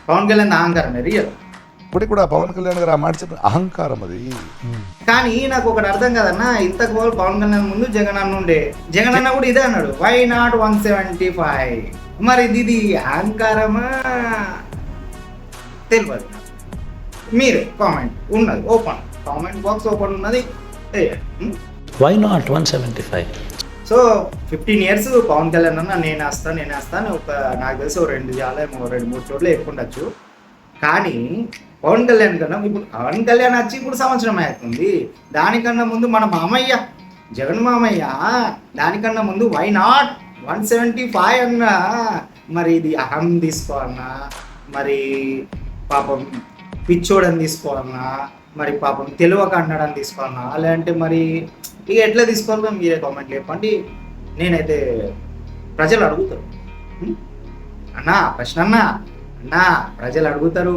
పవన్ కళ్యాణ్ అహంకారం రియల్. ఇప్పటికి కూడా పవన్ కళ్యాణ్ గారు ఆ మాట చెప్పిన అహంకారం అది. కానీ నాకు ఒకటి అర్థం కదన్నా, ఇంతకు ముందు పవన్ కళ్యాణ్ ముందు జగన్ అన్న ఉండే, జగన్ అన్న కూడా ఇదే అన్నాడు, వై నాట్ 175. మరి ఇది అహంకారమా తెలియదు. మీరు కామెంట్ ఉన్నది ఓపెన్, కామెంట్ బాక్స్ ఓపెన్ ఉన్నది. Why not 175? So 15 years Pawan Kalyan అన్న నేను వేస్తాను ఒక నాకు తెలిసి 2 చాలేమో 2-3 చోట్ల ఎక్కుండొచ్చు. కానీ పవన్ కళ్యాణ్ కన్నా ఇప్పుడు పవన్ కళ్యాణ్ వచ్చి ఇప్పుడు సంవత్సరం అవుతుంది. దానికన్నా ముందు మన మామయ్య జగన్ మామయ్య దానికన్నా ముందు వై నాట్ 175 అన్నా. మరి ఇది అహం తీసుకోవాలన్నా, మరి పాపం పిచ్చోడని తీసుకోవాలన్నా, మరి పాపం తెలివక అన్నాడని తీసుకోవాలన్నా, లేదంటే మరి ఇక ఎట్లా తీసుకోవాలో మీరే కామెంట్ చెప్పండి. నేనైతే ప్రజలు అడుగుతారు అన్నా, ప్రశ్న అన్నా ప్రజలు అడుగుతారు.